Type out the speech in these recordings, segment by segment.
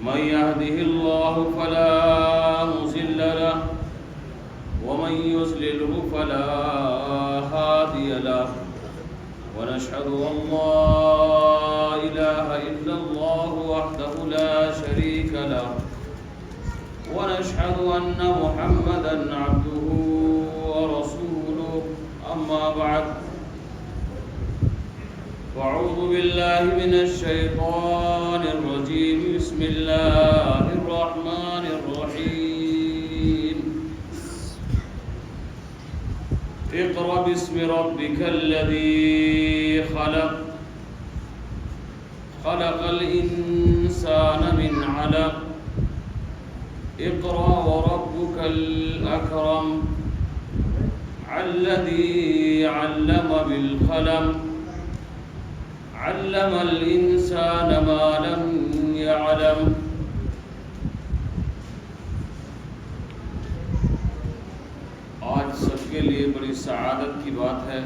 من يهده الله فلا مضل له ومن يضلله فلا هادي له ونشهد أن لا إله إلا الله وحده لا شريك له ونشهد أن محمدا عبده ورسوله أما بعد فأعوذ بالله من الشيطان الرجيم بسم الله الرحمن الرحيم اقرأ باسم ربك الذي خلق خلق الإنسان من علق اقرأ وربك الأكرم الذي علم بالقلم علم الإنسان ما لم يعلم آج سب کے لیے بڑی سعادت کی بات ہے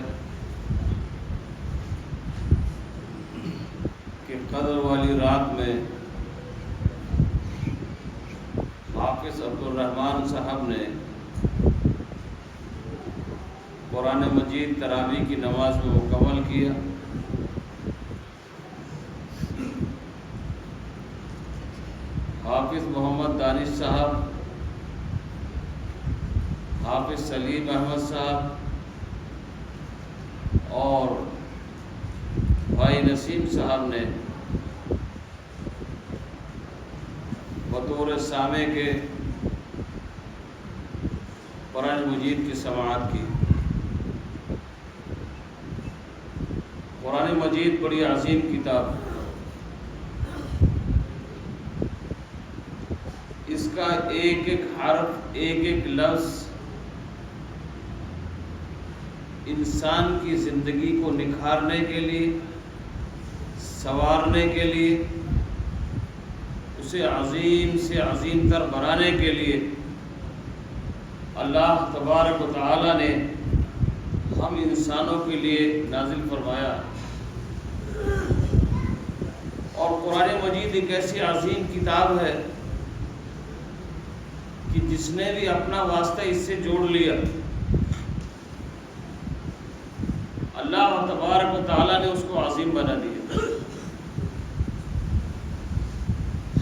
کہ قدر والی رات میں حافظ عبدالرحمن صاحب نے قرآن مجید تراویح کی نماز میں مکمل کیا۔ حافظ محمد دانش صاحب، حافظ سلیم احمد صاحب اور بھائی نسیم صاحب نے بطور سامع کے قرآن مجید کی سماعت کی۔ قرآن مجید بڑی عظیم کتاب ہے۔ اس کا ایک ایک حرف، ایک ایک لفظ انسان کی زندگی کو نکھارنے کے لیے، سنوارنے کے لیے، اسے عظیم سے عظیم تر بنانے کے لیے اللہ تبارک و تعالی نے ہم انسانوں کے لیے نازل فرمایا۔ اور قرآن مجید ایک ایسی عظیم کتاب ہے کہ جس نے بھی اپنا واسطہ اس سے جوڑ لیا، اللہ تبارک و تعالیٰ نے اس کو عظیم بنا دیا۔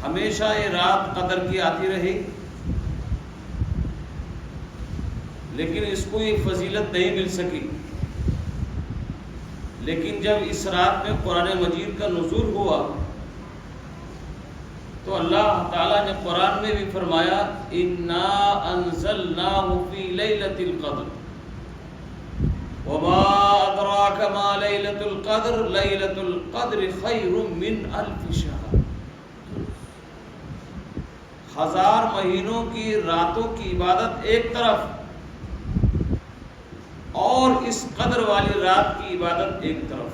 ہمیشہ یہ رات قدر کی آتی رہی، لیکن اس کو یہ فضیلت نہیں مل سکی۔ لیکن جب اس رات میں قرآن مجید کا نزول ہوا تو اللہ تعالیٰ نے قرآن میں بھی فرمایا اِنَّا أَنزَلْنَاهُ فِي لَيْلَةِ الْقَدْرِ وَمَا أَدْرَاكَ مَا لَيْلَةُ الْقَدْرِ لَيْلَةُ الْقَدْرِ خَيْرٌ مِّنْ أَلْفِ شَهْرٍ۔ 1000 مہینوں کی راتوں کی عبادت ایک طرف اور اس قدر والی رات کی عبادت ایک طرف۔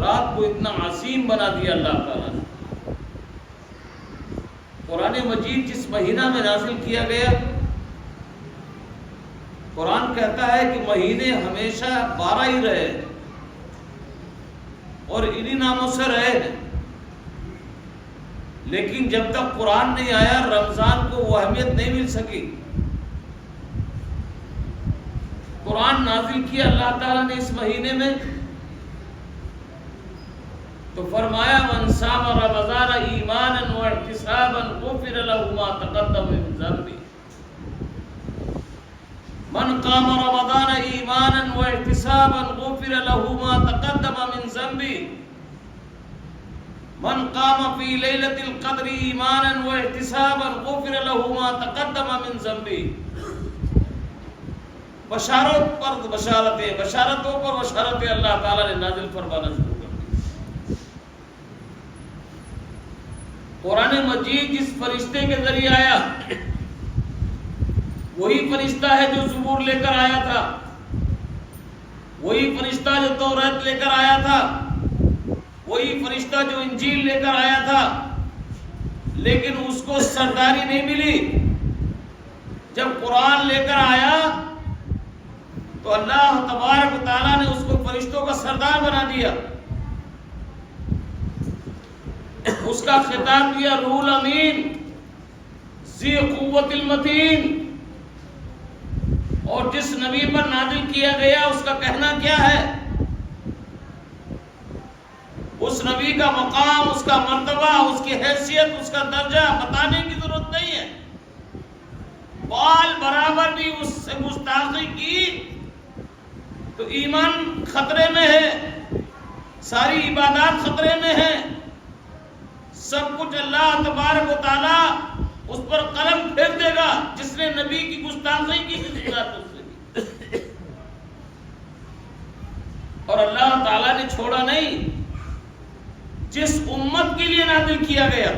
رات کو اتنا عظیم بنا دیا اللہ تعالیٰ نے۔ قرآن مجید جس مہینہ میں نازل کیا گیا، قرآن کہتا ہے کہ مہینے ہمیشہ 12 ہی رہے اور انہی ناموں سے رہے، لیکن جب تک قرآن نہیں آیا رمضان کو وہ اہمیت نہیں مل سکی۔ قرآن نازل کیا اللہ تعالیٰ نے اس مہینے میں تو فرمایا من صام رمضان ایمانا واحتسابا غفر له ما تقدم من ذنبه من قام رمضان ایمانا واحتسابا غفر له ما تقدم من ذنبه من قام في ليلة القدر ایمانا واحتسابا غفر له ما تقدم من ذنبه۔ بشارت پر بشارتیں، بشارتوں پر بشارتیں اللہ تعالیٰ نے نازل فرمانا شروع۔ قرآن مجید جس فرشتے کے ذریعے آیا وہی فرشتہ ہے جو زبور لے کر آیا تھا، وہی فرشتہ جو توریت لے کر آیا تھا، وہی فرشتہ جو انجیل لے کر آیا تھا، لیکن اس کو سرداری نہیں ملی۔ جب قرآن لے کر آیا تو اللہ تبارک و تعالیٰ نے اس کو فرشتوں کا سردار بنا دیا۔ اس کا خطاب کیا روح الامین ذی قوت المتین، اور جس نبی پر نازل کیا گیا اس کا کہنا کیا ہے؟ اس نبی کا مقام، اس کا مرتبہ، اس کی حیثیت، اس کا درجہ بتانے کی ضرورت نہیں ہے۔ بال برابر بھی اس سے گستاخی کی تو ایمان خطرے میں ہے، ساری عبادات خطرے میں ہے، سب کچھ اللہ تبارک و تعالی اس پر قلم پھیر دے گا جس نے نبی کی گستاخی کی۔ اور اللہ تعالیٰ نے چھوڑا نہیں، جس امت کے لیے نازل کیا گیا،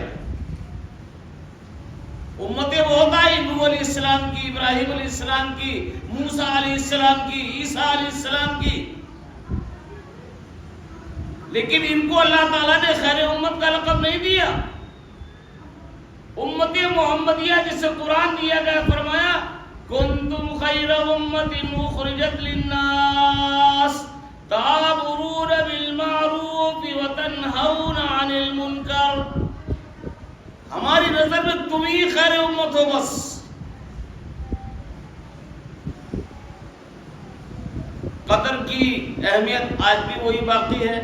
امتیں بہت آئی، نوح علیہ السلام کی، ابراہیم علیہ السلام کی، موسیٰ علیہ السلام کی، عیسیٰ علیہ السلام کی، لیکن ان کو اللہ تعالیٰ نے خیر امت کا لقب نہیں دیا۔ امت محمدیہ جسے قرآن دیا گیا، فرمایا کنتم خیر امت اخرجت للناس تأمرون بالمعروف وتنہون عن المنکر۔ ہماری نظر میں تم ہی خیر امت ہو بس۔ قدر کی اہمیت آج بھی وہی باقی ہے،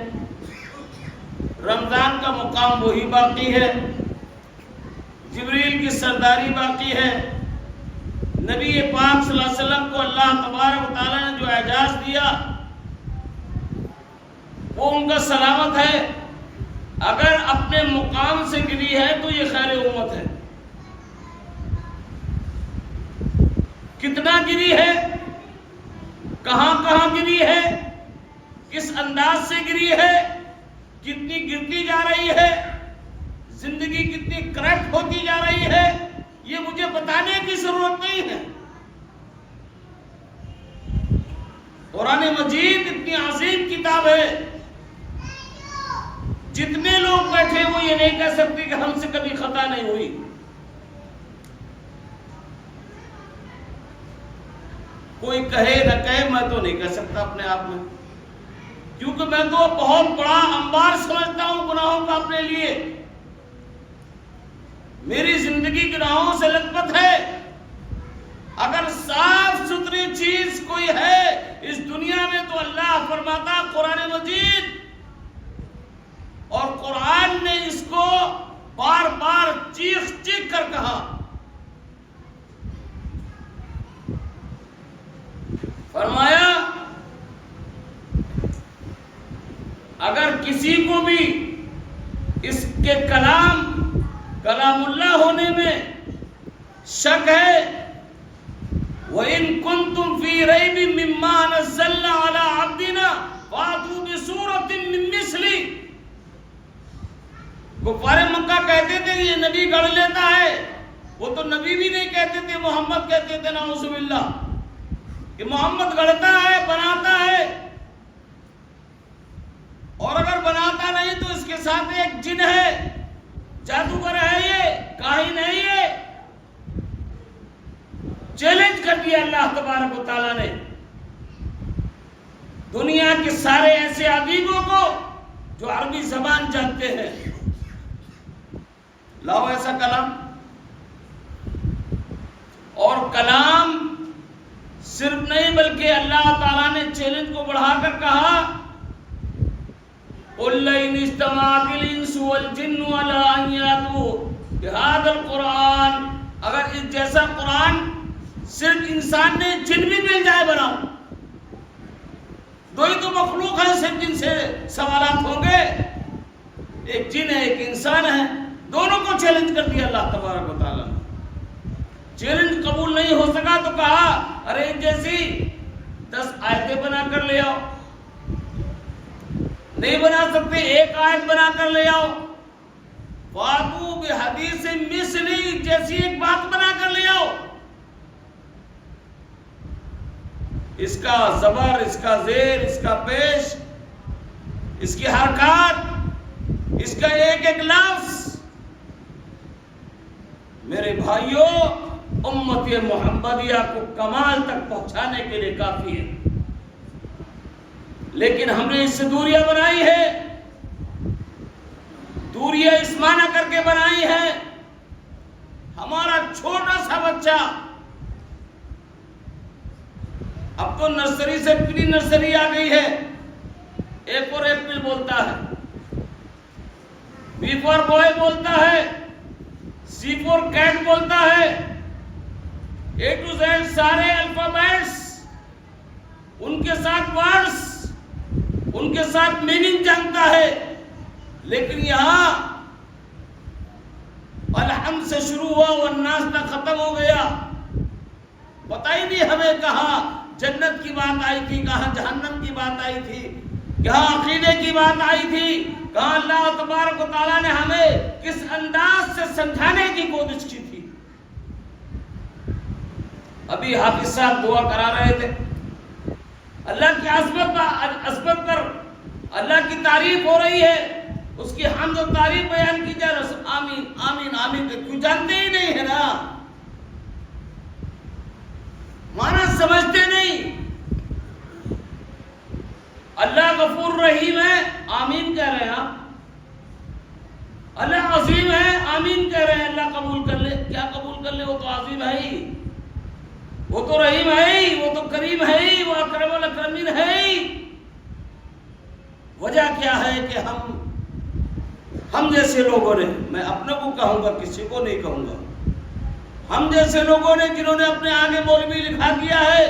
رمضان کا مقام وہی باقی ہے، جبریل کی سرداری باقی ہے، نبی پاک صلی اللہ علیہ وسلم کو اللہ تبارک و تعالیٰ نے جو اعزاز دیا وہ ان کا سلامت ہے۔ اگر اپنے مقام سے گری ہے تو یہ خیر امت ہے۔ کتنا گری ہے، کہاں کہاں گری ہے، کس انداز سے گری ہے، کتنی گرتی جا رہی ہے، زندگی کتنی کرپٹ ہوتی جا رہی ہے، یہ مجھے بتانے کی ضرورت نہیں ہے۔ قرآن مجید اتنی عظیم کتاب ہے، جتنے لوگ بیٹھے وہ یہ نہیں کہہ سکتے کہ ہم سے کبھی خطا نہیں ہوئی۔ کوئی کہے نہ کہے، میں تو نہیں کہہ سکتا اپنے آپ میں، کیونکہ میں تو بہت بڑا انبار سمجھتا ہوں گناہوں کا اپنے لیے۔ میری زندگی گناہوں سے لت پت ہے۔ اگر صاف ستھری چیز کوئی ہے اس دنیا میں تو اللہ فرماتا قرآن مجید، اور قرآن نے اس کو بار بار چیخ چیخ کر کہا، فرمایا اگر کسی کو بھی اس کے کلام اللہ ہونے میں شک ہے، وَإِن كُنتُمْ فِي رَيْبٍ مِّمَّا نَزَّلْنَا عَلَىٰ عَبْدِنَا فَأْتُوا بِسُورَةٍ مِّن مِّثْلِهِ۔ کفار مکہ کہتے تھے کہ یہ نبی گڑھ لیتا ہے، وہ تو نبی بھی نہیں کہتے تھے، محمد کہتے تھے، نعوذ باللہ، کہ محمد گڑھتا ہے، بناتا ہے، اور اگر بناتا نہیں تو اس کے ساتھ ایک جن ہے، جادوگر ہے، یہ کاہن ہے، یہ چیلنج کر دیا اللہ تبارک و تعالیٰ نے دنیا کے سارے ایسے ادیبوں کو جو عربی زبان جانتے ہیں، لاؤ ایسا کلام۔ اور کلام صرف نہیں بلکہ اللہ تعالیٰ نے چیلنج کو بڑھا کر کہا قُلْ لَئِنِ اجْتَمَعَتِ الْإِنسُ وَالْجِنُّ عَلَىٰ أَن يَأْتُوا بِهَٰذَا الْقُرْآنِ، اگر اس جیسا قرآن صرف انسان نے جن بھی مل جائے بناؤ، دو ہی تو مخلوق ہیں صرف جن سے سوالات ہوں گے، ایک جن ہے ایک انسان ہے، دونوں کو چیلنج کر دیا اللہ تبارک و تعالیٰ نے۔ چیلنج قبول نہیں ہو سکا تو کہا ارے جیسی 10 آیتیں بنا کر لے آؤ، نہیں بنا سکتے ایک آیت بنا کر لے آؤ، فَأْتُوا بِحَدِيثٍ مِّثْلِهِ، جیسی ایک بات بنا کر لے آؤ۔ اس کا زبر، اس کا زیر، اس کا پیش، اس کی حرکات، اس کا ایک ایک لفظ میرے بھائیوں امت محمدیہ کو کمال تک پہنچانے کے لیے کافی ہے، لیکن ہم نے اس سے دوریاں بنائی ہے۔ دوریاں اس معنی کر کے بنائی ہیں ہمارا چھوٹا سا بچہ اب تو نرسری سے پری نرسری آ گئی ہے، اے فور ایپل بولتا ہے، بی فور بوائے بولتا ہے، سی فور کیٹ بولتا ہے، اے ٹو زیڈ سارے الفابیٹس، ان کے ساتھ ورڈز، ان کے ساتھ میننگ جانتا ہے، لیکن یہاں الحمد سے شروع ہوا والناس تک ختم ہو گیا، پتہ ہی نہیں ہمیں کہاں جنت کی بات آئی تھی، کہاں جہنم کی بات آئی تھی، کہاں عقیدے کی بات آئی تھی، کہاں اللہ تبارک و تعالیٰ نے ہمیں کس انداز سے سمجھانے کی کوشش کی تھی۔ ابھی حافظ صاحب دعا کرا رہے تھے، اللہ کی عظمت پر اللہ کی تعریف ہو رہی ہے، اس کی حمد و تعریف بیان کی جائے، آمین آمین آمین، کیوں جانتے ہی نہیں ہے نا، معنی سمجھتے نہیں۔ اللہ غفور رحیم ہے، آمین کہہ رہے ہیں آپ، اللہ عظیم ہے، آمین کہہ رہے ہیں، اللہ قبول کر لے، کیا قبول کر لے، وہ تو عظیم ہے ہی، وہ تو رحیم ہے ہی، وہ تو کریم ہے ہی، وہ اکرم الاکرمین ہے ہی۔ وجہ کیا ہے کہ ہم جیسے لوگوں نے، میں اپنے کو کہوں گا، کسی کو نہیں کہوں گا، ہم جیسے لوگوں نے جنہوں نے اپنے آگے مولوی لکھا دیا ہے،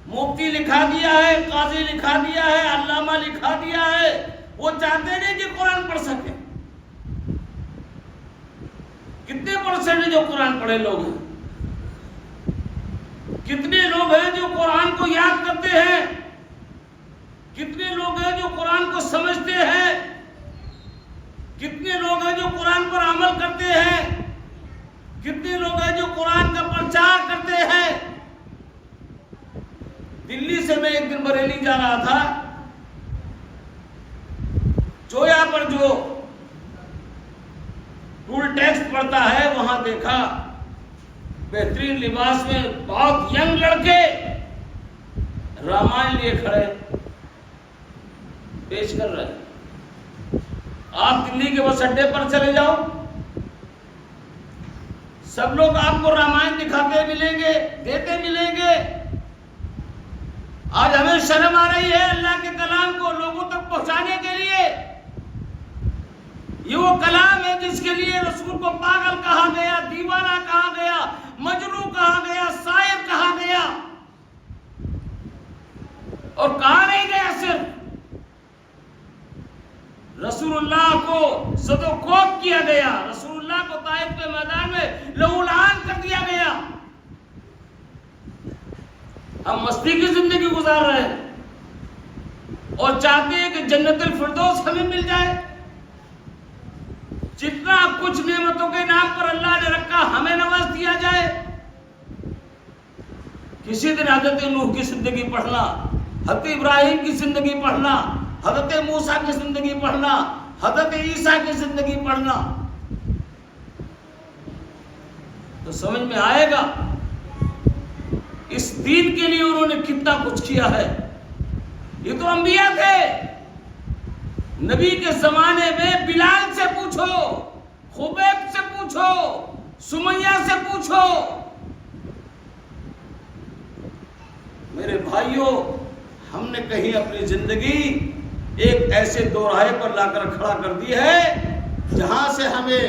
مفتی لکھا دیا ہے، قاضی لکھا دیا ہے، علامہ لکھا دیا ہے، وہ چاہتے نہیں کہ قرآن پڑھ سکیں۔ کتنے پرسنٹ جو قرآن پڑھے لوگ ہیں، کتنے لوگ ہیں جو قرآن کو یاد کرتے ہیں، کتنے لوگ ہیں جو قرآن کو سمجھتے ہیں، کتنے لوگ ہیں جو قرآن پر عمل کرتے ہیں، کتنے لوگ ہیں جو قرآن کا پرچار کرتے ہیں۔ دلی سے میں ایک دن بریلی جا رہا تھا، چویا پر جو ٹول ٹیکس پڑتا ہے وہاں دیکھا بہترین لباس میں بہت ینگ لڑکے رامائن لیے کھڑے پیش کر رہے۔ آپ دلی کے بس اڈے پر چلے جاؤ، سب لوگ آپ کو رامائن دکھاتے ملیں گے، دیتے ملیں گے۔ آج ہمیں شرم آ رہی ہے اللہ کے کلام کو لوگوں تک پہنچانے کے لیے۔ یہ وہ کلام ہے جس کے لیے رسول کو پاگل کہا گیا، دیوانہ کہا گیا، مجنوں کہا گیا، شاعر کہا گیا، اور کہا نہیں گیا صرف، رسول اللہ کو زد و کوب کیا گیا، رسول اللہ کو طائف کے میدان میں لہو لہان کر دیا گیا۔ ہم مستی کی زندگی گزار رہے ہیں اور چاہتے ہیں کہ جنت الفردوس ہمیں مل جائے۔ جتنا کچھ نعمتوں کے نام پر اللہ نے رکھا ہمیں نواز دیا جائے۔ کسی دن حضرت نوح کی زندگی پڑھنا، حضرت ابراہیم کی زندگی پڑھنا، حضرت موسیٰ کی زندگی پڑھنا، حضرت عیسیٰ کی زندگی پڑھنا، تو سمجھ میں آئے گا اس دین کے لیے انہوں نے کتنا کچھ کیا ہے۔ یہ تو انبیاء تھے۔ نبی کے زمانے میں بلال سے پوچھو، خبیب سے پوچھو، سمیہ سے پوچھو۔ میرے بھائیوں، ہم نے کہیں اپنی زندگی ایک ایسے دوراہے پر لا کر کھڑا کر دی ہے جہاں سے ہمیں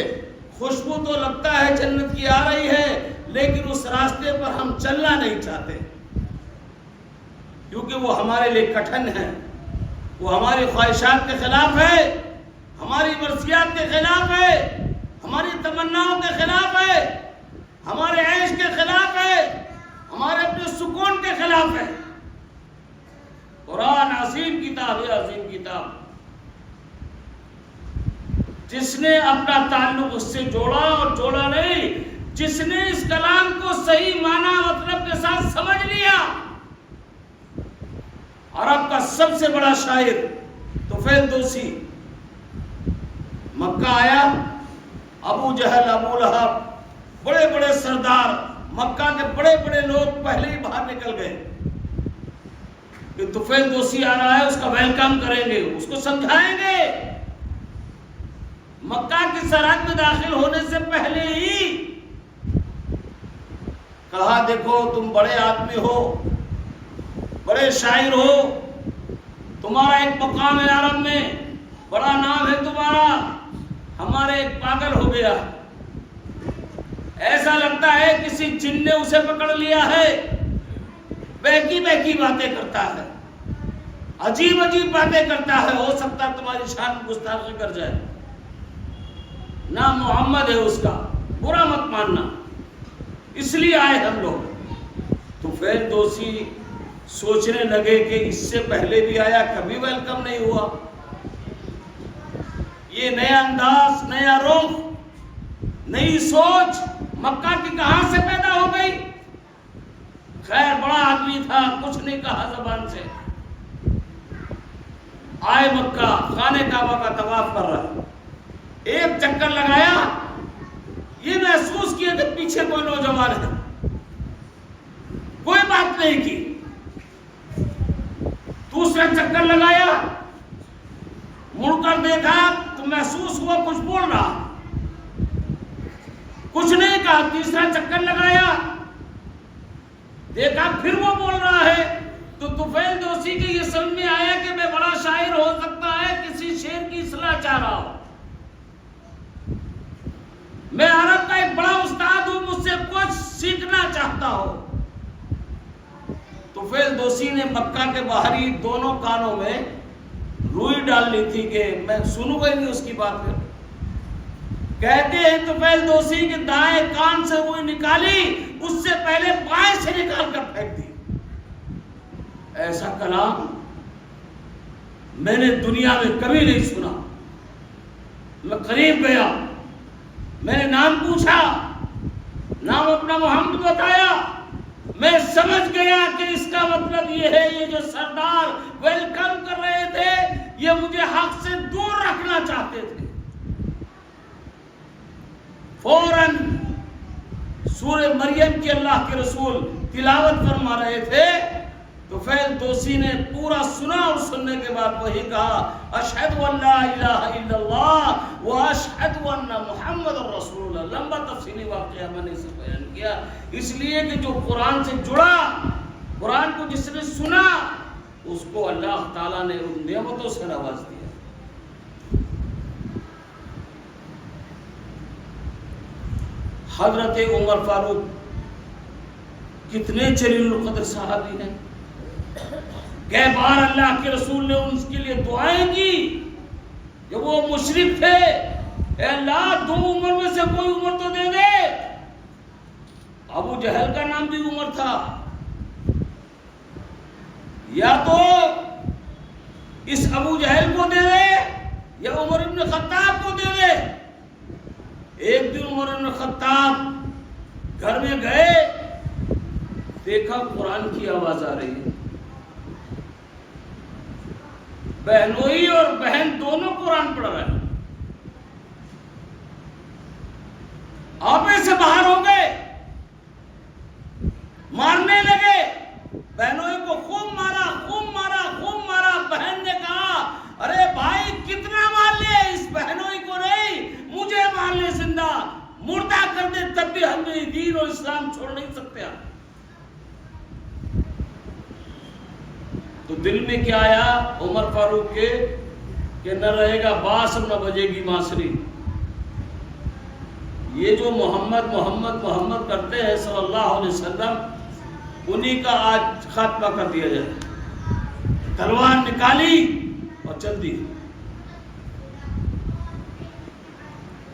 خوشبو تو لگتا ہے جنت کی آ رہی ہے، لیکن اس راستے پر ہم چلنا نہیں چاہتے، کیونکہ وہ ہمارے لیے کٹھن ہے، وہ ہماری خواہشات کے خلاف ہے، ہماری مرضیات کے خلاف ہے، ہماری تمناؤں کے خلاف ہے، ہمارے عیش کے خلاف ہے، ہمارے اپنے سکون کے خلاف ہے۔ قرآن عظیم کتاب ہے، عظیم کتاب، جس نے اپنا تعلق اس سے جوڑا اور جوڑا نہیں، جس نے اس کلام کو صحیح معنی مطلب کے ساتھ سمجھ لیا۔ عرب کا سب سے بڑا شاعر طفیل دوسی مکہ آیا، ابو جہل، ابو لہب، بڑے بڑے سردار، مکہ کے بڑے بڑے لوگ پہلے ہی باہر نکل گئے کہ طفیل دوسی آ رہا ہے، اس کا ویلکم کریں گے، اس کو سمجھائیں گے۔ مکہ کی سرحد میں داخل ہونے سے پہلے ہی کہا دیکھو تم بڑے آدمی ہو، بڑے شاعر ہو، تمہارا ایک مقام ہے عرب میں، بڑا نام ہے تمہارا، ہمارے ایک پاگل ہو گیا، ایسا لگتا ہے کسی جن نے اسے پکڑ لیا ہے، بہکی بہکی باتیں کرتا ہے، عجیب عجیب باتیں کرتا ہے، ہو سکتا ہے تمہاری شان میں گستاخی کر جائے، نام محمد ہے اس کا، برا مت ماننا، اس لیے آئے ہم لوگ۔ طفیل دوسی سوچنے لگے کہ اس سے پہلے بھی آیا، کبھی ویلکم نہیں ہوا، یہ نیا انداز، نیا رخ، نئی سوچ مکہ کی کہاں سے پیدا ہو گئی؟ خیر بڑا آدمی تھا، کچھ نہیں کہا زبان سے، آئے مکہ، خانہ کعبہ کا طواف کر رہا، ایک چکر لگایا، یہ محسوس کیا کہ پیچھے کوئی نوجوان ہے، کوئی بات نہیں کی، دوسرا چکر لگایا، مڑ کر دیکھا تو محسوس ہوا کچھ بول رہا، کچھ نہیں کہا، تیسرا چکر لگایا، دیکھا پھر وہ بول رہا ہے، تو طفیل دوسی کے یہ سمجھ میں آیا کہ میں بڑا شاعر ہو سکتا ہے، کسی شعر کی اصلاح چاہ رہا ہوں، میں عرب کا ایک بڑا استاد ہوں، مجھ سے کچھ سیکھنا چاہتا ہوں۔ طفیل دوسی نے مکہ کے باہری دونوں کانوں میں روئی ڈال لی تھی کہ میں سنوں گا نہیں اس کی بات میں، کہتے ہیں طفیل دوسی کے دائیں کان سے روئی نکالی، اس سے پہلے بائیں سے نکال کر پھینک دی۔ ایسا کلام میں نے دنیا میں کبھی نہیں سنا۔ میں قریب گیا، میں نے نام پوچھا، نام اپنا محمد بتایا، میں سمجھ گیا کہ اس کا مطلب یہ ہے یہ جو سردار ویلکم کر رہے تھے یہ مجھے حق سے دور رکھنا چاہتے تھے۔ فوراً سورہ مریم کی اللہ کے رسول تلاوت فرما رہے تھے، طفیل دوسی نے پورا سنا اور سننے کے بعد وہی کہا اشہد ان لا الہ الا اللہ و اشہد ان محمد رسول اللہ۔ لمبا تفصیلی واقعہ میں نے اسے بیان کیا، اس لیے کہ جو قرآن سے جڑا، قرآن کو جس نے سنا اس کو اللہ تعالیٰ نے ان نعمتوں سے نواز دیا۔ حضرت عمر فاروق کتنے جلیل القدر صحابی ہیں، کئی بار اللہ کے رسول نے ان کے لیے دعائیں کی، جب وہ مشرک تھے، اے اللہ دو عمر میں سے کوئی عمر تو دے دے۔ ابو جہل کا نام بھی عمر تھا، یا تو اس ابو جہل کو دے دے یا عمر ابن خطاب کو دے دے۔ ایک دن عمر ابن خطاب گھر میں گئے، دیکھا قرآن کی آواز آ رہی ہے، بہنوئی اور بہن دونوں قرآن پڑھ رہے ہیں، آپے سے باہر ہو گئے، مارنے لگے، بہنوئی کو خوب مارا خوب مارا خوب مارا۔ بہن نے کہا ارے بھائی کتنا مار لے، اس بہنوئی کو نہیں مجھے مار لے، زندہ مردہ کر دے تب بھی ہم نے دین اور اسلام چھوڑ نہیں سکتے۔ تو دل میں کیا آیا عمر فاروق کے کہ نہ رہے گا باس نہ بجے گی بانسری، یہ جو محمد محمد محمد کرتے ہیں صلی اللہ علیہ وسلم، انہی کا آج خاتمہ کر دیا جائے۔ تلوار نکالی اور چل دی۔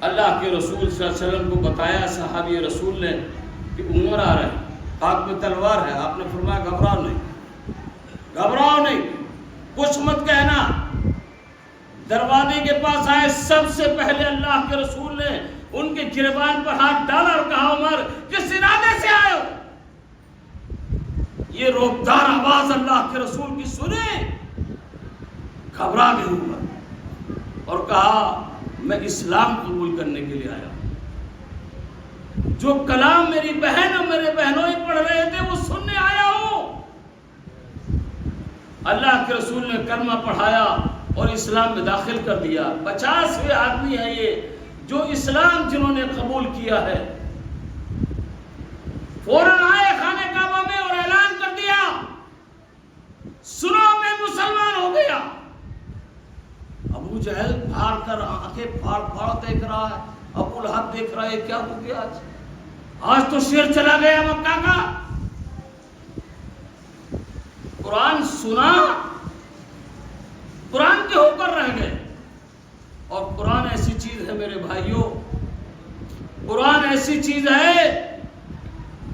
اللہ کے رسول صلی اللہ علیہ وسلم کو بتایا صحابی رسول نے کہ عمر آ رہا ہے، ہاتھ میں تلوار ہے، آپ نے فرمایا گھبراؤ نہیں، گھبراؤ نہیں، کچھ مت کہنا۔ دروازے کے پاس آئے، سب سے پہلے اللہ کے رسول نے ان کے گریبان پر ہاتھ ڈالا اور کہا عمر کس ارادے سے آئے ہو؟ یہ روبدار آواز اللہ کے رسول کی سنے، گھبرا گئے عمر اور کہا میں اسلام قبول کرنے کے لیے آیا ہوں، جو کلام میری بہن اور میرے بہنوئی پڑھ رہے تھے وہ سننے آیا ہوں۔ اللہ کے رسول نے کلمہ پڑھایا اور اسلام میں داخل کر دیا۔ 50ویں آدمی ہے یہ جو اسلام جنہوں نے قبول کیا ہے، فوراً آئے خانہ کعبہ میں اور اعلان کر دیا، سنو میں مسلمان ہو گیا۔ ابو جہل پھاڑ کر آنکھیں پھاڑ دیکھ رہا ہے، ابو لہب دیکھ رہا ہے، کیا ہو گیا آج تو شیر چلا گیا مکہ کا۔ قرآن سنا، قرآن کے ہو کر رہ گئے۔ اور قرآن ایسی چیز ہے میرے بھائیوں، قرآن ایسی چیز ہے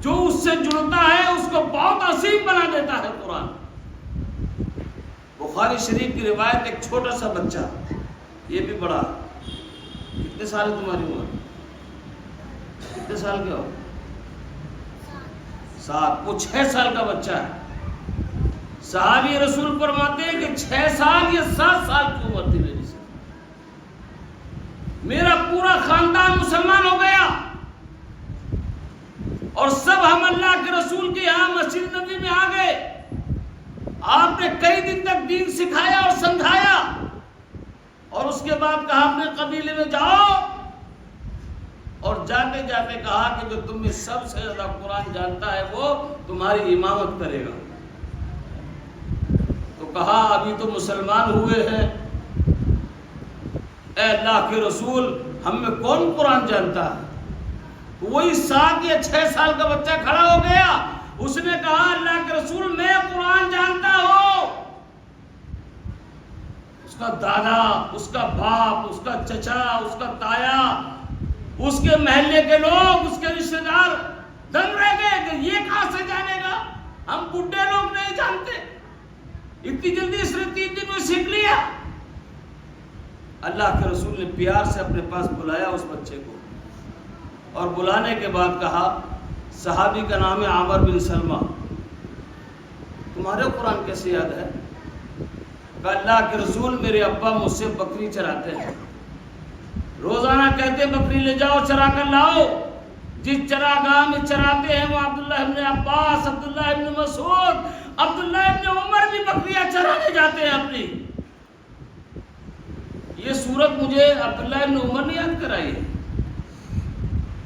جو اس سے جڑتا ہے اس کو بہت عظیم بنا دیتا ہے۔ قرآن، بخاری شریف کی روایت، ایک چھوٹا سا بچہ، یہ بھی بڑا، کتنے سال ہے تمہاری عمر؟ کتنے سال کے ہو؟ 7۔ وہ 6 سال کا بچہ ہے۔ صحابی رسول فرماتے ہیں کہ 6 سال یا 7 سال کی عمر تھی میری سے، میرا پورا خاندان مسلمان ہو گیا، اور سب ہم اللہ کے رسول کے یہاں مسجد نبی میں آ گئے۔ آپ نے کئی دن تک دین سکھایا اور سمجھایا، اور اس کے بعد کہا اپنے قبیلے میں جاؤ، اور جاتے جاتے کہا کہ جو تم میں سب سے زیادہ قرآن جانتا ہے وہ تمہاری امامت کرے گا۔ تو کہا ابھی تو مسلمان ہوئے ہیں، اے اللہ کے رسول ہم میں کون قرآن جانتا ہے؟ وہی 7 یا 6 سال کا بچہ کھڑا ہو گیا، اس نے کہا اللہ کے رسول میں قرآن جانتا ہوں۔ اس کا دادا، اس کا باپ، اس کا چچا، اس کا تایا، اس کے محلے کے لوگ، اس کے رشتہ دار دنگ رہ گئے کہ یہ کہاں سے جانے گا، ہم بڈھے لوگ نہیں جانتے، اتنی جلدی اس نے 3 دن میں سیکھ لیا۔ اللہ کے رسول نے پیار سے اپنے پاس بلایا اس بچے کو، اور بلانے کے بعد کہا، صحابی کا نام ہے عامر بن سلمہ، تمہارے قرآن کیسے یاد ہے؟ کہا اللہ کے رسول میرے ابا مجھ سے بکری چراتے ہیں، روزانہ کہتے بکری لے جاؤ چرا کر لاؤ، جس چراگاہ میں چراتے ہیں وہ عبداللہ ابن عباس، عبداللہ ابن مسعود، عبداللہ ابن عمر بھی بکریاں چرانے جاتے ہیں اپنی۔ یہ صورت مجھے عبداللہ ابن عمر نے یاد کرائی ہے،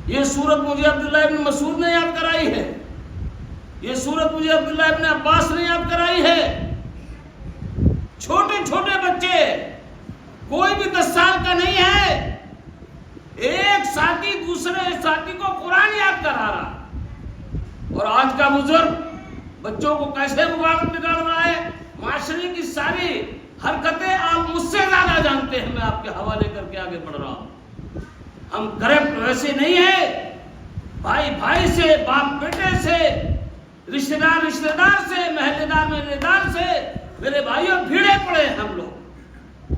یہ صورت مجھے عبداللہ ابن مسعود نے یاد کرائی ہے، یہ صورت مجھے عبداللہ ابن عباس نے یاد کرائی ہے۔ چھوٹے چھوٹے بچے، کوئی بھی 10 سال کا نہیں ہے، ایک ساتھی دوسرے ساتھی کو قرآن یاد کرا رہا، اور آج کا بزرگ بچوں کو کیسے نکال رہا ہے، معاشرے کی ساری حرکتیں آپ مجھ سے زیادہ جانتے ہیں، میں آپ کے حوالے کر کے آگے بڑھ رہا ہوں۔ ہم کرپٹ ویسے نہیں ہیں، بھائی بھائی سے، باپ بیٹے سے، رشتہ دار سے، محلے دار سے، میرے بھائیوں بھیڑے پڑے ہیں ہم لوگ،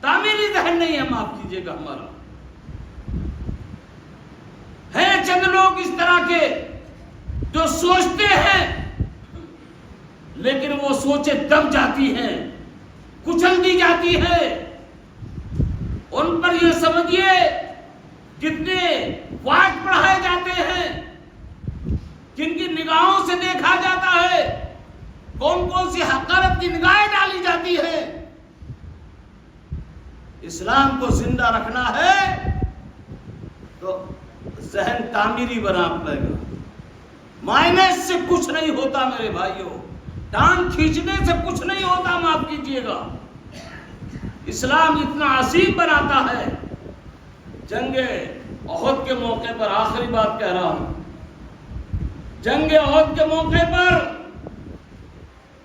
تعمیری ذہن نہیں ہے، معاف کیجیے گا ہمارا۔ ہیں چند لوگ اس طرح کے جو سوچتے ہیں، لیکن وہ سوچیں دب جاتی ہیں، کچل دی جاتی ہے۔ ان پر یہ سمجھیے کتنے واٹ پڑھائے جاتے ہیں، کن کی نگاہوں سے دیکھا جاتا ہے، کون کون سی حقارت کی نگاہیں ڈالی جاتی ہے۔ اسلام کو زندہ رکھنا ہے تو ذہن تعمیری بنا پڑے گا، مائنس سے کچھ نہیں ہوتا میرے بھائیوں، ٹانگ کھینچنے سے کچھ نہیں ہوتا، معاف کیجیے گا۔ اسلام اتنا عظیم بناتا ہے۔ جنگ احد کے موقع پر، آخری بات کہہ رہا ہوں، جنگ احد کے موقع پر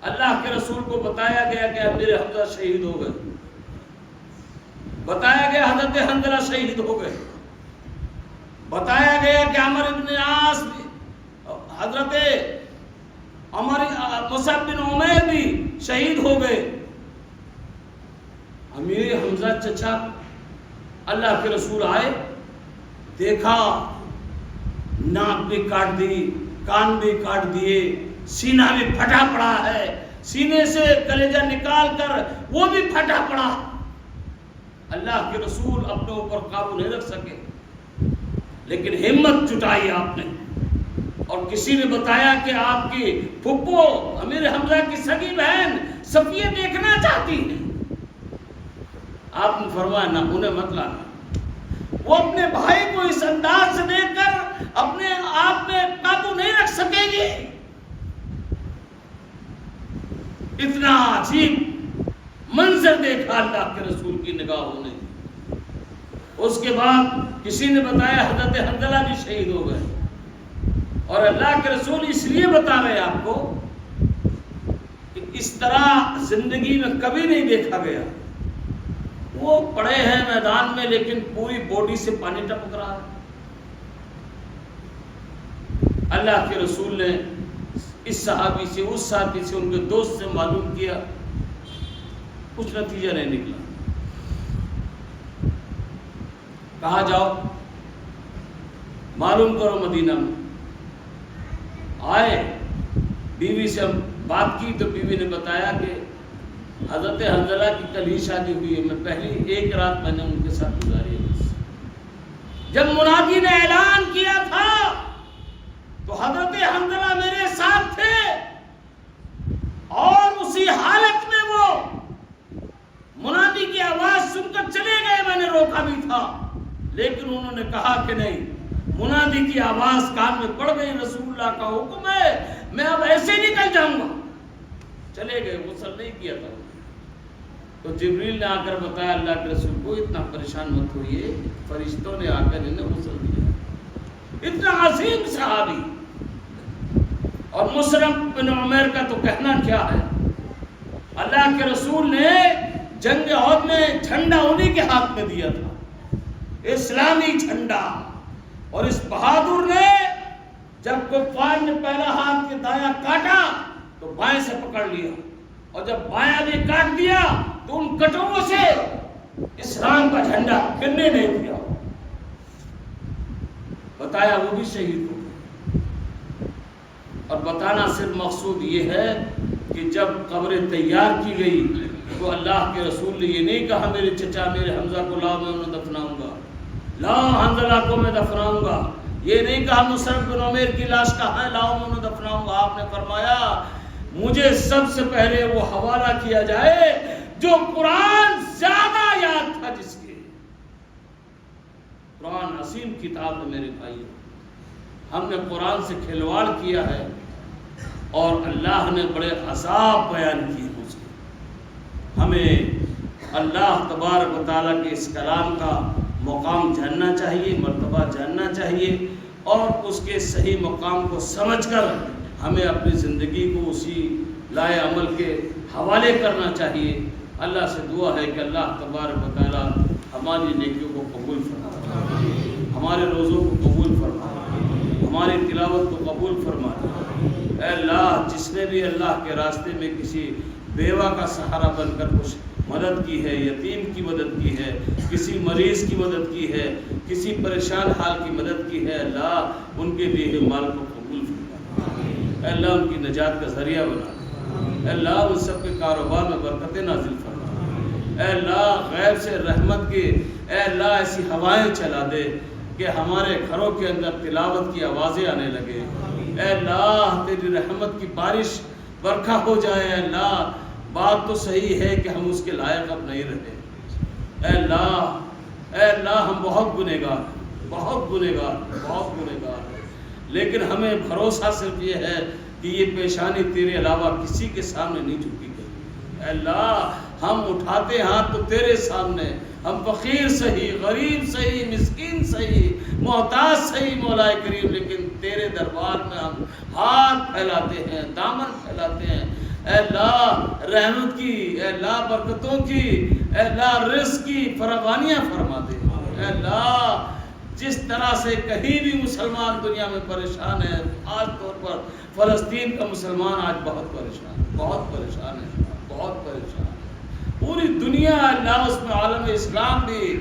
اللہ کے رسول کو بتایا گیا کہ امیر حمزہ شہید ہو گئے، بتایا گیا حضرت حنظلہ شہید ہو گئے، بتایا گیا کہ عمر ابن عاص، حضرت مصعب بن عمیر بھی شہید ہو گئے۔ امیر حمزہ چچا، اللہ کے رسول آئے، دیکھا ناک بھی کاٹ دی، کان بھی کاٹ دیے، سینہ بھی پھٹا پڑا ہے، سینے سے کلیجہ نکال کر وہ بھی پھٹا پڑا۔ اللہ کے رسول اپنے اوپر قابو نہیں رکھ سکے، لیکن ہمت جٹائی آپ نے، اور کسی نے بتایا کہ آپ کی پھپھو امیر حمزہ کی سگی بہن صفیہ دیکھنا چاہتی ہیں۔ آپ نے فرمایا نہ، انہیں مت لانا، وہ اپنے بھائی کو اس انداز سے دیکھ کر اپنے آپ میں قابو نہیں رکھ سکے گی. اتنا عجیب منظر دیکھا اللہ کے رسول کی نگاہوں نے. اس کے بعد کسی نے بتایا حضرت حنظلہ بھی شہید ہو گئے. اور اللہ کے رسول اس لیے بتا رہے آپ کو کہ اس طرح زندگی میں کبھی نہیں دیکھا گیا. وہ پڑے ہیں میدان میں لیکن پوری باڈی سے پانی ٹپک رہا ہے. اللہ کے رسول نے اس صحابی سے، اس ساتھی سے، ان کے دوست سے معلوم کیا، کچھ نتیجہ نہیں نکلا. کہا جاؤ معلوم کرو مدینہ میں. آئے، بیوی سے ہم بات کی تو بیوی نے بتایا کہ حضرت حنظلہ کی کل ہی شادی ہوئی ہے، میں پہلی ایک رات میں نے ان کے ساتھ گزاری ہے بس. جب منادی نے اعلان کیا تھا تو حضرت حنظلہ میرے ساتھ تھے اور اسی حالت میں وہ منادی کی آواز سن کر چلے گئے. میں نے روکا بھی تھا لیکن انہوں نے کہا کہ نہیں، منادی کی آواز کان میں پڑ گئی، رسول اللہ کا حکم ہے، میں اب ایسے نکل جاؤں گا. چلے گئے، غسل نہیں کیا تھا. تو جبریل نے آ کر بتایا اللہ کے رسول کو اتنا پریشان مت ہوئیے، فرشتوں نے آ کر انہیں غسل دیا. اتنا عظیم صحابی. اور مصعب بن عمیر کا تو کہنا کیا ہے، اللہ کے رسول نے جنگ احد میں جھنڈا انہی کے ہاتھ میں دیا تھا، اسلامی جھنڈا. اور اس بہادر نے جب کفار نے پہلا ہاتھ کے دایاں کاٹا تو بائیں سے پکڑ لیا، اور جب بایاں نے کاٹ دیا تو ان کٹوروں سے اسلام کا جھنڈا گرنے نہیں دیا. بتایا وہ بھی شہید ہو گئے. اور بتانا صرف مقصود یہ ہے کہ جب قبریں تیار کی گئی تو اللہ کے رسول نے یہ نہیں کہا میرے چچا میرے حمزہ کو لاؤ میں انہیں دفناؤں گا، لاؤ حنظلہ کو میں دفناؤں گا. یہ نہیں کہا مصعب بن عمیر کی لاش کہاں ہے، لاؤ میں انہیں دفناؤں گا. آپ نے فرمایا مجھے سب سے پہلے وہ حوالہ کیا جائے جو قرآن زیادہ یاد تھا، جس کے قرآن عظیم کتاب ہے. میرے بھائی، ہم نے قرآن سے کھلواڑ کیا ہے اور اللہ نے بڑے عذاب بیان کیے مجھ سے. ہمیں اللہ تبارک و تعالیٰ کے اس کلام کا مقام جاننا چاہیے، مرتبہ جاننا چاہیے، اور اس کے صحیح مقام کو سمجھ کر ہمیں اپنی زندگی کو اسی لائے عمل کے حوالے کرنا چاہیے. اللہ سے دعا ہے کہ اللہ تبارک و تعالیٰ ہماری نیکیوں کو قبول فرمائے، ہمارے روزوں کو قبول فرمائے، ہماری تلاوت کو قبول فرمائے. اے اللہ، جس نے بھی اللہ کے راستے میں کسی بیوہ کا سہارا بن کر کچھ مدد کی ہے، یتیم کی مدد کی ہے، کسی مریض کی مدد کی ہے، کسی پریشان حال کی مدد کی ہے، اللہ ان کے دیے مال کو قبول فرما. اے اللہ ان کی نجات کا ذریعہ بنا. اے اللہ ان سب کے کاروبار میں برکتیں نازل فرما. اے اللہ غیب سے رحمت کے اے اللہ ایسی ہوائیں چلا دے کہ ہمارے گھروں کے اندر تلاوت کی آوازیں آنے لگے. اے اللہ تیری رحمت کی بارش برکھا ہو جائے. اے اللہ بات تو صحیح ہے کہ ہم اس کے لائق اب نہیں رہے. اے اللہ ہم بہت گنہگار بہت گنہگار ہیں، لیکن ہمیں بھروسہ صرف یہ ہے کہ یہ پیشانی تیرے علاوہ کسی کے سامنے نہیں جھکی گئی. اے اللہ ہم اٹھاتے ہاتھ تو تیرے سامنے، ہم فقیر صحیح، غریب صحیح، مسکین صحیح، محتاج صحیح مولا کریم، لیکن تیرے دربار میں ہم ہاتھ پھیلاتے ہیں، دامن پھیلاتے ہیں. اے اللہ رحمت کی، اے اللہ برکتوں کی، اے اللہ رزق کی فراوانیاں فرما دے. اے اللہ جس طرح سے کہیں بھی مسلمان دنیا میں پریشان ہے، خاص طور پر فلسطین کا مسلمان آج بہت پریشان ہے. پوری دنیا اللہ اس میں عالم اسلام بھی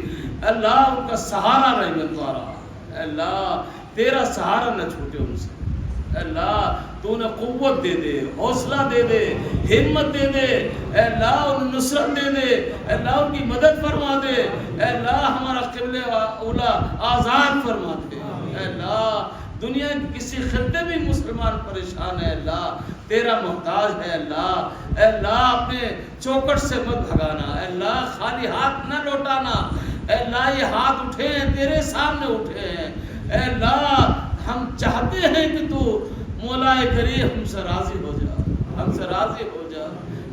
اللہ ان کا سہارا رحمت والا. اے اللہ تیرا سہارا نہ چھوٹے ان سے. اے اللہ تو انہیں قوت دے دے، حوصلہ دے دے، ہمت دے دے. اے اللہ انہیں نصرت دے دے. اے اللہ ان کی مدد فرما دے. اے اللہ ہمارا قبلہ اولا آزاد فرما دے. اے اللہ دنیا کے کسی خطے میں مسلمان پریشان ہے، اللہ تیرا محتاج ہے. اے اللہ اپنے چوکٹ سے مت بھگانا. اے اللہ خالی ہاتھ نہ لوٹانا. اے اللہ یہ ہاتھ اٹھے ہیں تیرے سامنے اٹھے ہیں، اے اللہ ہم چاہتے ہیں کہ تو مولا کریم ہم سے راضی ہو جا، ہم سے راضی ہو جا۔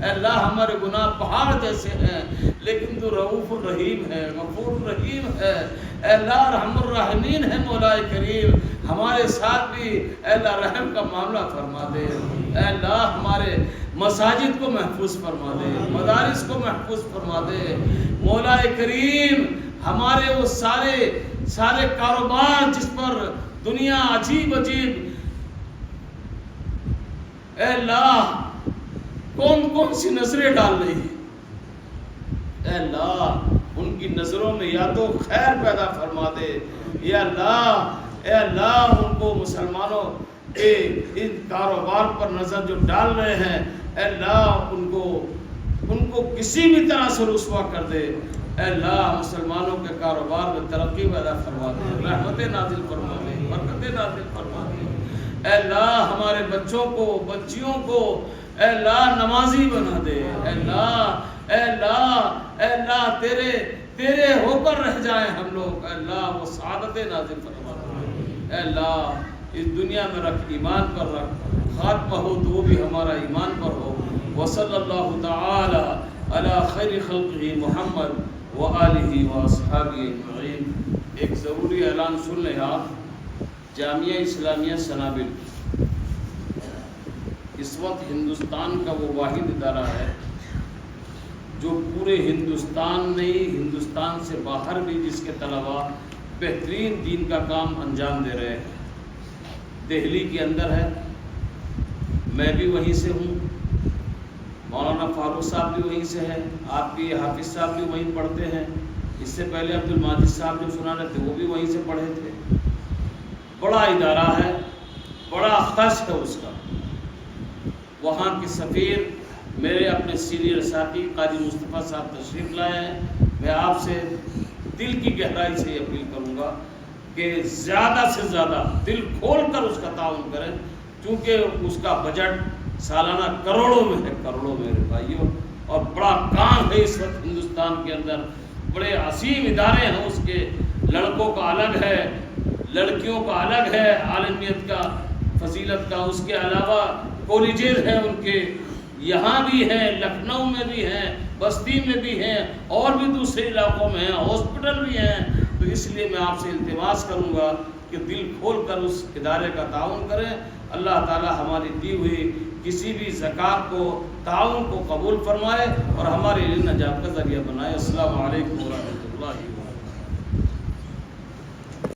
اے اللہ ہمارے گناہ پہاڑ جیسے ہیں لیکن تو رؤوف الرحیم ہے، غفور الرحیم ہے، اے اللہ رحم الراحمین ہے مولا کریم، ہمارے ساتھ بھی اے اللہ رحم کا معاملہ فرما دے۔ اے اللہ ہمارے مساجد کو محفوظ فرما دے، مدارس کو محفوظ فرما دے مولا کریم، ہمارے وہ سارے کاروبار جس پر دنیا عجیب اے اللہ کون سی نظریں ڈال رہی ہے، اے اللہ ان کی نظروں میں یا تو خیر پیدا فرما دے، یا اللہ اے اللہ ان کو مسلمانوں کے ان کاروبار پر نظر جو ڈال رہے ہیں اے اللہ ان کو کسی بھی طرح سے رسوا کر دے، اے اللہ مسلمانوں کے کاروبار میں ترقی پیدا فرما دے، رحمت نازل فرما دے، برکت نازل فرما دے، اے اللہ ہمارے بچوں کو بچیوں کو اے اللہ نمازی بنا دے، اے اللہ اے اللہ اے اللہ تیرے ہو کر رہ جائیں ہم لوگ، اے اللہ وہ سعادت نازل فرما دے، اے اللہ اس دنیا میں رکھ، ایمان پر رکھ، خاتمہ ہو تو وہ بھی ہمارا ایمان پر ہو۔ وصلی اللہ تعالی علی خیر خلقہ محمد وآلہ واصحابہ اجمعین۔ ایک ضروری اعلان سن لیں آپ، جامعہ اسلامیہ سنابل اس وقت ہندوستان کا وہ واحد ادارہ ہے جو پورے ہندوستان نہیں ہندوستان سے باہر بھی جس کے طلباء بہترین دین کا کام انجام دے رہے ہیں۔ دہلی کے اندر ہے، میں بھی وہیں سے ہوں، مولانا فاروق صاحب بھی وہیں سے ہے، آپ کے حافظ صاحب بھی وہیں پڑھتے ہیں، اس سے پہلے عبد الماجد صاحب جو سنا رہے تھے وہ بھی وہیں سے پڑھے تھے۔ بڑا ادارہ ہے، بڑا خش ہے اس کا۔ وہاں کے سفیر میرے اپنے سینئر ساتھی قاری مصطفیٰ صاحب تشریف لائے ہیں۔ میں آپ سے دل کی گہرائی سے اپیل کروں گا کہ زیادہ سے زیادہ دل کھول کر اس کا تعاون کریں، کیونکہ اس کا بجٹ سالانہ کروڑوں میں ہے، کروڑوں میرے بھائیوں، اور بڑا کام ہے اس وقت ہندوستان کے اندر، بڑے عظیم ادارے ہیں اس کے، لڑکوں کا الگ ہے، لڑکیوں کا الگ ہے، عالمیت کا فضیلت کا، اس کے علاوہ کالجز ہیں ان کے، یہاں بھی ہیں، لکھنؤ میں بھی ہیں، بستی میں بھی ہیں، اور بھی دوسرے علاقوں میں ہیں، ہاسپٹل بھی ہیں۔ تو اس لیے میں آپ سے التماس کروں گا کہ دل کھول کر اس ادارے کا تعاون کریں۔ اللہ تعالی ہماری دی ہوئی کسی بھی زکوٰۃ کو، تعاون کو قبول فرمائے اور ہمارے لیے نجات کا ذریعہ بنائے۔ السلام علیکم ورحمۃ اللہ وبرکاتہ۔